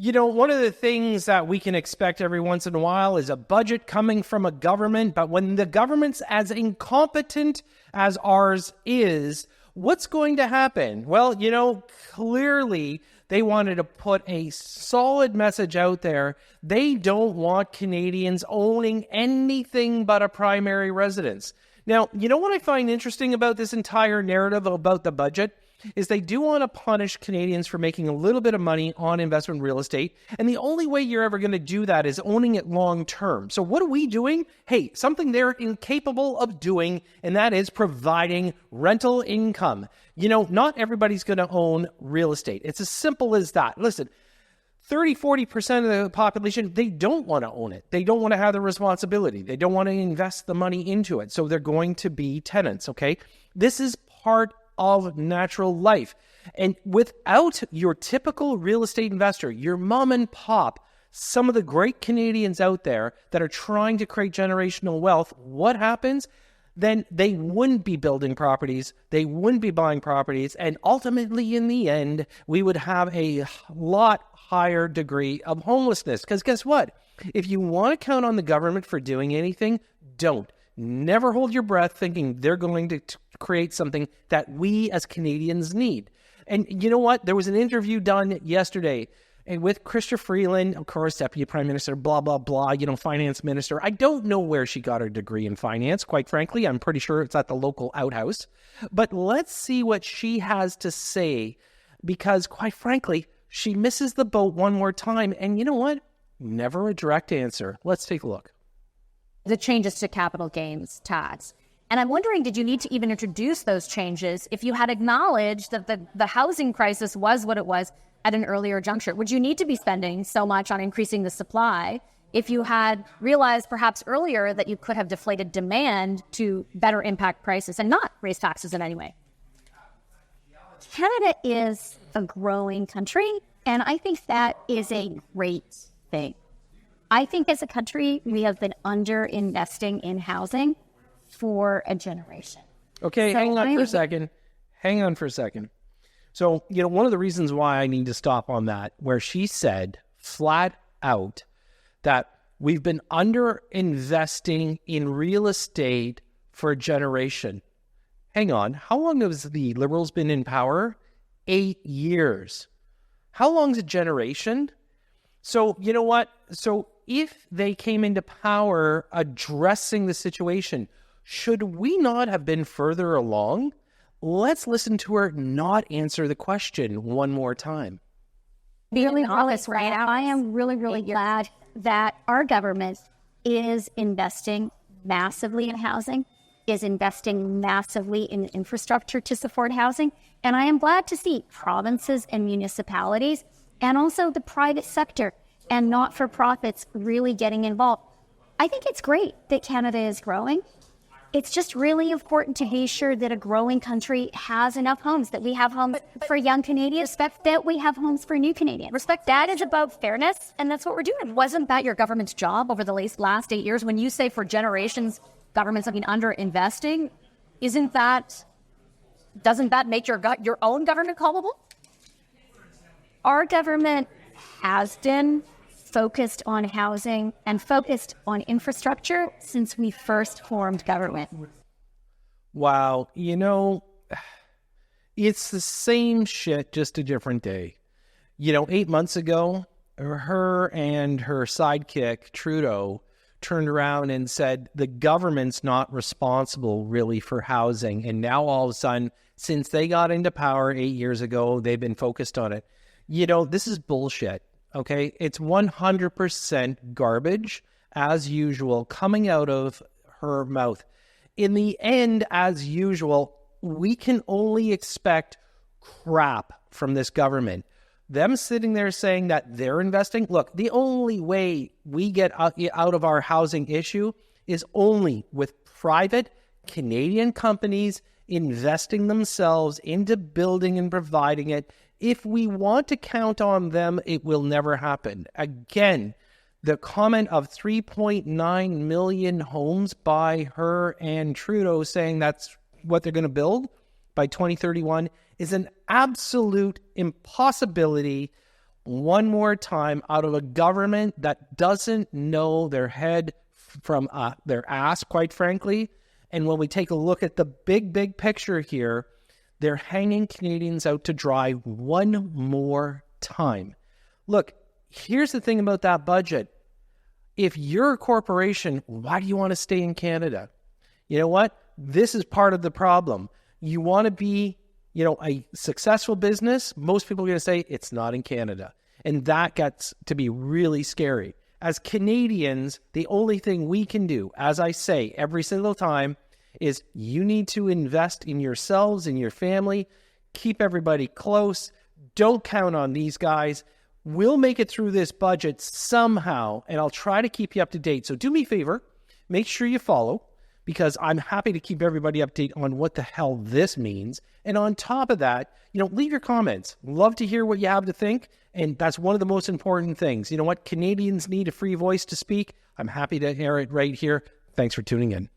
One of the things that we can expect every once in a while is a budget coming from a government. But when the government's as incompetent as ours is, what's going to happen? Well, clearly they wanted to put a solid message out there. They don't want Canadians owning anything but a primary residence. Now, what I find interesting about this entire narrative about the budget is they do want to punish Canadians for making a little bit of money on investment real estate. And the only way you're ever going to do that is owning it long term. So what are we doing? Hey, something they're incapable of doing, and that is providing rental income. Not everybody's going to own real estate. It's as simple as that. Listen, 30-40% of the population, they don't want to own it. They don't want to have the responsibility. They don't want to invest the money into it. So they're going to be tenants, okay? This is part of natural life. And without your typical real estate investor, your mom and pop, some of the great Canadians out there that are trying to create generational wealth, what happens? Then they wouldn't be building properties, they wouldn't be buying properties, and ultimately in the end, we would have a lot higher degree of homelessness. Because guess what? If you want to count on the government for doing anything, don't. Never hold your breath thinking they're going to create something that we as Canadians need. And you know what? There was an interview done yesterday with Chrystia Freeland, of course, Deputy Prime Minister, blah, blah, blah, Finance Minister. I don't know where she got her degree in finance, quite frankly. I'm pretty sure it's at the local outhouse. But let's see what she has to say, because quite frankly, she misses the boat one more time. And you know what? Never a direct answer. Let's take a look. The changes to capital gains tax. And I'm wondering, did you need to even introduce those changes if you had acknowledged that the housing crisis was what it was at an earlier juncture? Would you need to be spending so much on increasing the supply if you had realized perhaps earlier that you could have deflated demand to better impact prices and not raise taxes in any way? Canada is a growing country, and I think that is a great thing. I think as a country, we have been under-investing in housing for a generation. Okay, hang on for a second. So, one of the reasons why I need to stop on that, where she said flat out that we've been under-investing in real estate for a generation. Hang on, how long has the Liberals been in power? 8 years. How long is a generation? So, you know what? So if they came into power addressing the situation, should we not have been further along? Let's listen to her not answer the question one more time. I am really glad that our government is investing massively in housing, is investing massively in infrastructure to support housing. And I am glad to see provinces and municipalities and also the private sector and not-for-profits really getting involved. I think it's great that Canada is growing. It's just really important to be sure that a growing country has enough homes, that we have homes for young Canadians, that we have homes for new Canadians. Respect, that is about fairness, and that's what we're doing. Wasn't that your government's job over the last 8 years? When you say for generations, governments have been under-investing, doesn't that make your own government culpable? Our government has been focused on housing and focused on infrastructure since we first formed government. Wow. It's the same shit, just a different day. 8 months ago, her and her sidekick, Trudeau, turned around and said the government's not responsible really for housing. And now all of a sudden, since they got into power 8 years ago, they've been focused on it. This is bullshit. Okay, it's 100% garbage, as usual, coming out of her mouth. In the end, as usual, we can only expect crap from this government. Them sitting there saying that they're investing. Look, the only way we get out of our housing issue is only with private Canadian companies investing themselves into building and providing it. If we want to count on them, it will never happen. Again, the comment of 3.9 million homes by her and Trudeau saying that's what they're going to build by 2031 is an absolute impossibility. one more time out of a government that doesn't know their head from their ass, quite frankly. And when we take a look at the big picture here, they're hanging Canadians out to dry one more time. Look, here's the thing about that budget. If you're a corporation, why do you want to stay in Canada? You know what? This is part of the problem. You want to be, a successful business. Most people are going to say it's not in Canada. And that gets to be really scary. As Canadians, the only thing we can do, as I say every single time, is you need to invest in yourselves, in your family, keep everybody close. Don't count on these guys. We'll make it through this budget somehow, and I'll try to keep you up to date. So do me a favor, make sure you follow, because I'm happy to keep everybody updated on what the hell this means. And on top of that, leave your comments. Love to hear what you have to think. And that's one of the most important things. You know what? Canadians need a free voice to speak. I'm happy to air it right here. Thanks for tuning in.